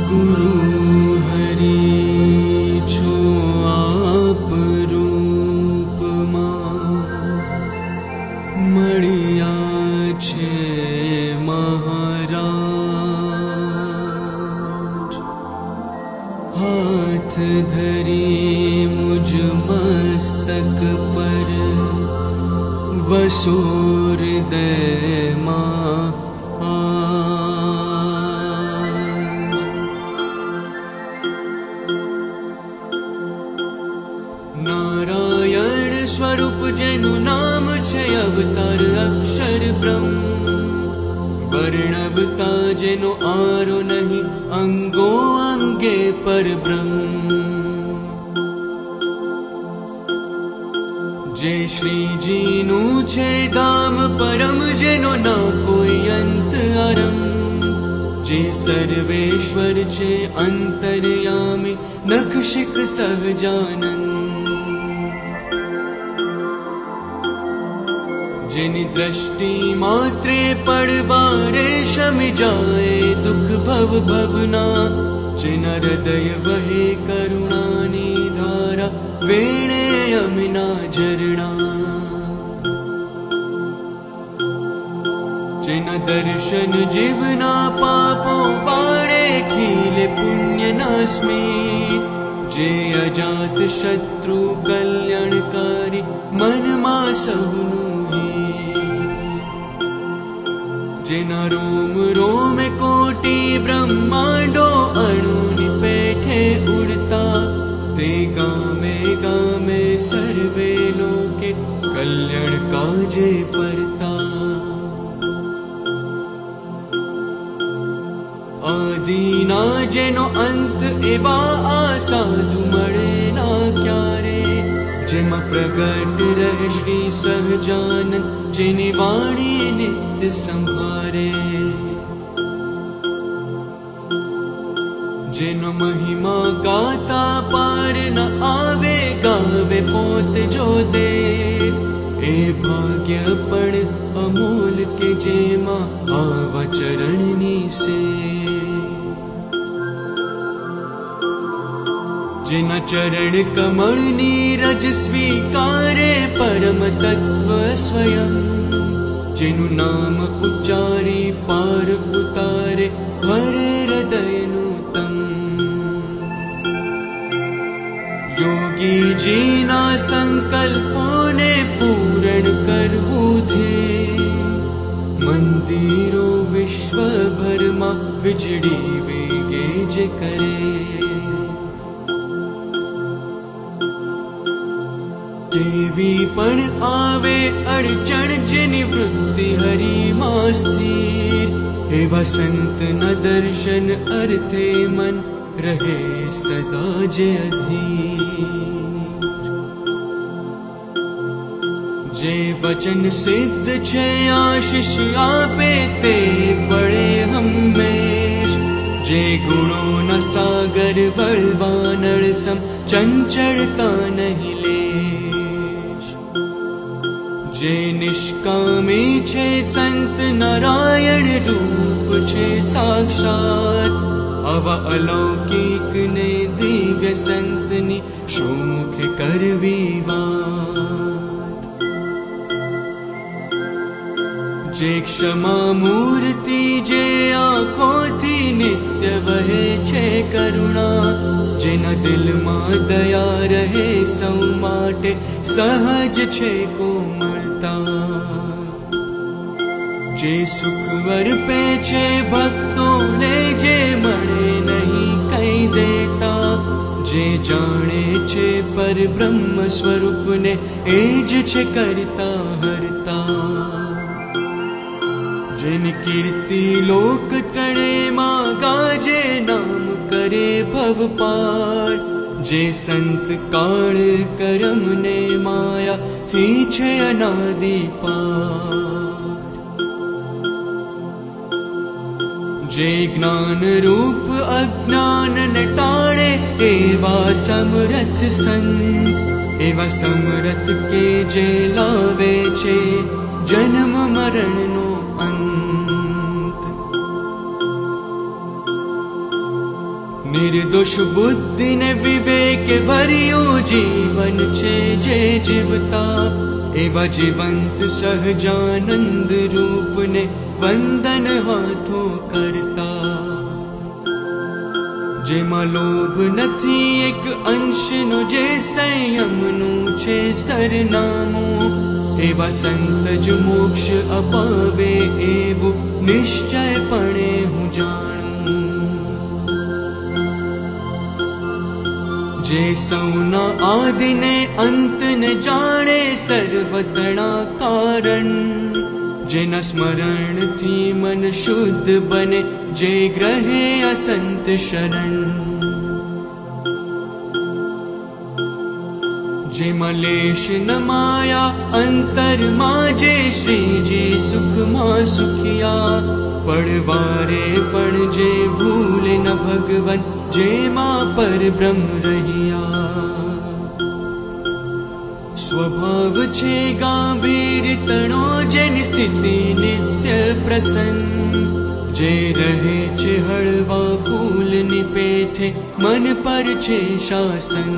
गुरु हरि छो आप रूप मळिया छे महाराज। हाथ धरी मुझ मस्तक पर वसो हृदय नारायण स्वरूप जेनु नाम छे अवतार अक्षर ब्रह्म। वर्णवता जेनो आरो नहीं अंगो अंगे पर ब्रह्म। जे श्री जी नु छे धाम परम जेनो ना कोई अंत आरम। जे सर्वेश्वर छे अंतर्यामी नखशिक सहजानंद। जिनी दृष्टि मात्रे पड़वारे शमि जाए दुख भव भवना। जिन हृदय वहे करुणानी धारा वेणे यमुना झरणा। जिन दर्शन जीवना पापो बाणे खीले पुण्य नास्मे। जे अजात शत्रु कल्याणकारी मन मा सबनु जिना रोम रोम कोटि ब्रह्मांडो अणुनि पेठे उड़ता। ते गामे गामे सर्वे लोके कल्याण काजे फरता। आदिना जेनो अंत एवा आ साधु मळे ना क्यारे। जेमा प्रगट रहे श्री सहजानंद जेनी वाणी नित्य संवारे। जेनो महिमा गाता पार न आवे गावे पोत जो देव। ए भाग्य पण अमूल के जेमा आवा चरणनी से। जिना चरण कमल नीरज स्वीकारे परम तत्व स्वयं। जिनु नाम उच्चारी पार उतारे हरे हृदय नूतम। योगी जी ना संकल्पों ने पूर्ण करवू थे। मंदिरो विश्व भर मा विजड़ी वेगे जे करे। केवी पण आवे अड़चण जेनी वृत्ति हरि मां स्थिर। एवा संत न दर्शन अर्थे मन रहे सदा जे अधीर। जे वचन सिद्ध छे आशीष आपे ते फळे हमेश। जे गुणों न सागर वळवानळ सम चंचलता नहीं ले। जे निष्कामी छे संत नारायण रूप छे साक्षात। आवा अलौकिक ने दिव्य संतनी शो मुखे करवी वात। जे क्षमा मूर्ति जे आँखोथी नित्य वहे छे करुणा। जेना दिल मां दया रहे सौ माटे सहज छे कोमलता। जे सुख अर्पे छे भक्तों ने जे मळे नहीं कई देता। जे जाने छे पर ब्रह्म स्वरूप ने एज छे करता हरता। जिन कीर्ति लोक त्रणे मां गाजे नाम करे भव पार। जे संत काल करम ने माया थी छे अनादि पार। जे ज्ञान रूप अज्ञान ने टाळे एवा समर्थ संत। एवा समर्थ के जे लावे छे जन्म मरण नो अंत। નિર્દોષ બુદ્ધિ ને વિવેક ભર્યું જીવન છે જે જીવતા, એવા જીવંત સહજાનંદ રૂપને વંદન હાથો કરતા. જેમાં લોભ નથી એક અંશનો, જે સંયમનું છે સરનામું, એવા સંત જ મોક્ષ અપાવે એવું નિશ્ચયપણે હું જાણું. જે સૌના આદિને અંતને જાણે સર્વતણા કારણ, જેના સ્મરણથી મન શુદ્ધ બને, જે ગ્રહે અસંત શરણ. જેમાં લેશ ન માયા અંતરમાં, જે શ્રીજી સુખમાં સુખિયા, પડવારે પણ જે ભૂલે ન ભગવન, જેમાં પરબ્રહ્મ રહ્યા. સ્વભાવ છે ગાંભીર તણો, જેની સ્થિતિ નિત્ય પ્રસન્ન, જે રહે છે હળવા ફૂલની પેઠે, મન પર છે શાસન.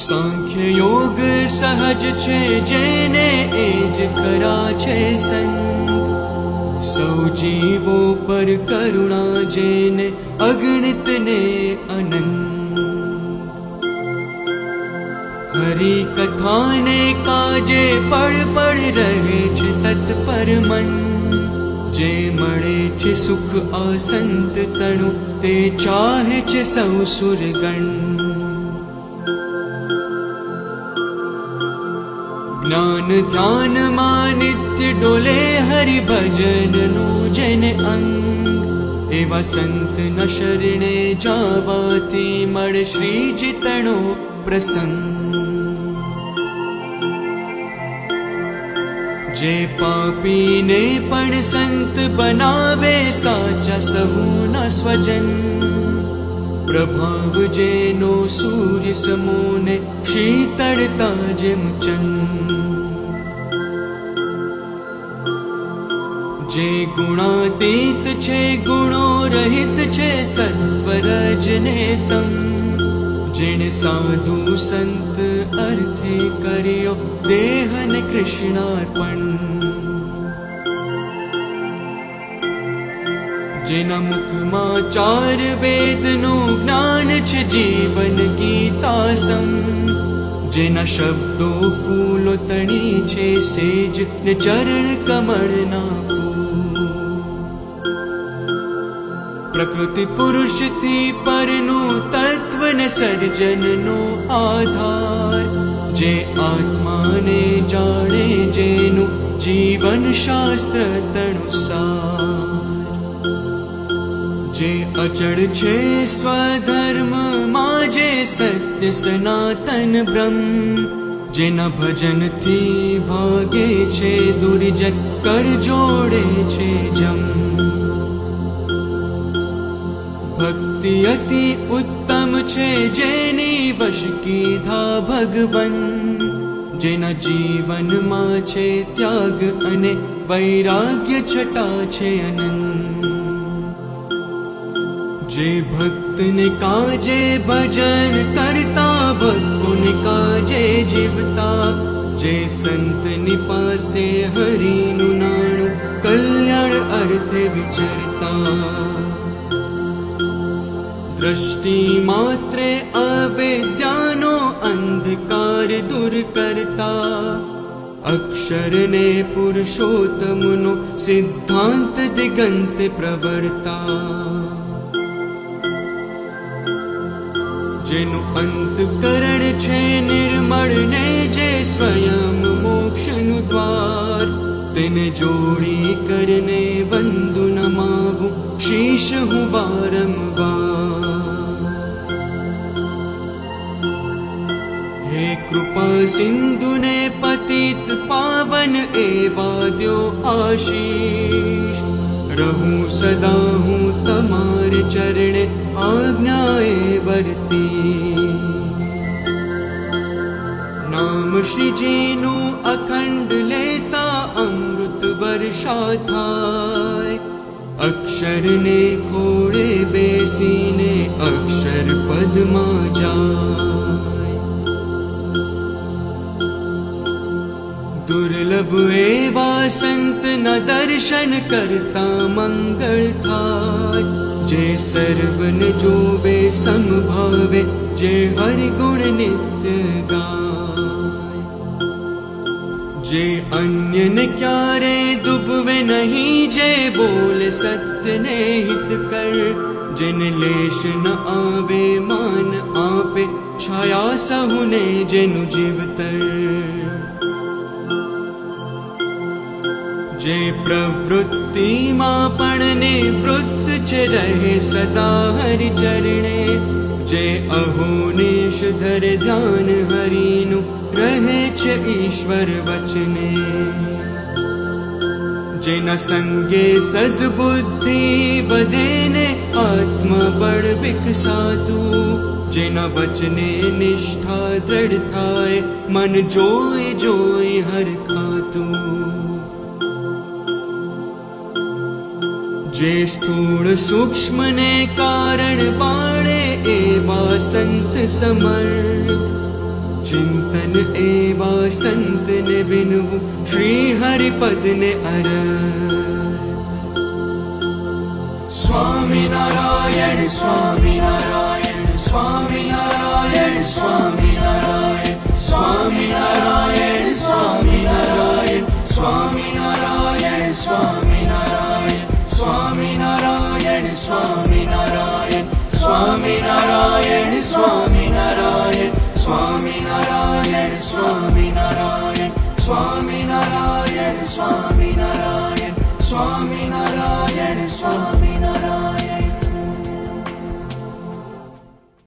સાંખ્ય યોગ સહજ છે જેને, એ જ કરા છે સંત. સૌ જીવો પર કરુણા જેને, અગણિત ને અનંત. હરિ કથાને કાજે પળ પળ રહે છે તત્પર મન, જે મળે છે સુખ આ સંત તણુ, તે ચાહે છે સૌ સુરગણ. જ્ઞાન ધ્યાનમાં નિત્ય ડોલે હરિ ભજનનું જેને અંગ, એવા સંતના શરણે જાવાથી મળે શ્રીજી તણો પ્રસંગ. જે પાપીને પણ સંત બનાવે, સાચા સહુના સ્વજન, પ્રભાવ જેનો સૂર્ય સમોને, શીતળતા જેમ ચંદ. જે ગુણાતીત છે ગુણો રહિત છે, સત્વરજને તમ, જેણે સાધુ સંત અર્થે કર્યો દેહને કૃષ્ણાર્પણ. જેના મુખમાં ચાર વેદનું જ્ઞાન છે, જીવન ગીતાસમ, જેના શબ્દો ફૂલો તણી છે સેજ, ને ચરણ કમળના ફૂલ. પ્રકૃતિ પુરુષથી પરનું તત્વ ને સર્જનનો આધાર, જે આત્માને જાણે જેનું જીવન શાસ્ત્ર તણુસાર. જે અચળ છે સ્વધર્મમાં, જે સત્ય સનાતન બ્રહ્મ, જેના ભજનથી ભાગે છે દુર્જન, કર જોડે છે જમ. ભક્તિ અતિ ઉત્તમ છે જેની વશ કીધા ભગવન, જેના જીવનમાં છે ત્યાગ અને વૈરાગ્ય છટા છે અનંત. જે ભક્તને કાજે ભજન કરતા, ભક્તોને કાજે જીવતા, જે સંતની પાસે હરિનું નાણું, કલ્યાણ અર્થે વિચરતા. દ્રષ્ટિ માત્રે અવિદ્યાનો અંધકાર દૂર કરતા, અક્ષરને પુરુષોત્તમનો સિદ્ધાંત દિગંત પ્રવર્તા. જેનું અંતકરણ છે નિર્મળ ને, જે સ્વયં મોક્ષનું દ્વાર, તેને જોડી કરને વંદુ નમાવું, શીશ હું વારંવાર. હે કૃપા સિંધુને પતિત પાવન, એવા દ્યો આશીષ. રહું સદા હું તમારે ચરણે, આજ્ઞાએ વર્તી. નામ શ્રીજીનું અખંડ લેતા, અમૃત વર્ષા થાય, અક્ષરને ખોળે બેસીને અક્ષર પદમાં જાય. દુર્લભ એવા સંતના દર્શન કરતા મંગળ થાય. જે સર્વને જોવે સમભાવે, જે હરિગુણ નિત્ય ગાય. જે અન્યને ક્યારે દુભવે નહીં, જે બોલે સત્યને હિત કર. જેને લેશ ન આવે માન આપે, છાયા સહુને જેનું જીવતર. જે પ્રવૃત્તિમાં પણ નિવૃત્ત છે, રહે સદા હરિચરણે. જે અહોનિશ ધરે ધ્યાન હરિનું, રહે છે ઈશ્વર વચને. જેના સંગે સદબુદ્ધિ વધે ને આત્મબળ વિકસાતું. જેના વચને નિષ્ઠા દ્રઢ થાય, મન જોઈ જોઈ હરખાતું. જે સ્થૂળ સૂક્ષ્મ ને કારણ પાડે, એવા સંત સમર્થ. ચિંતન એવા સંતને વિનવું, શ્રી હરિપદને અરથ. સ્વામિનારાયણ સ્વામિનારાયણ સ્વામિનારાયણ સ્વામિનારાયણ સ્વામિનારાયણ સ્વામિનારાયણ સ્વામિનારાયણ સ્વામિનારાયણ સ્વામિનારાયણ સ્વામિનારાયણ સ્વામિનારાયણ સ્વામિનારાયણ સ્વામિનારાયણ સ્વામિનારાયણ સ્વામિનારાયણ સ્વામિનારાયણ સ્વામિનારાયણ સ્વામિનારાયણ સ્વામિ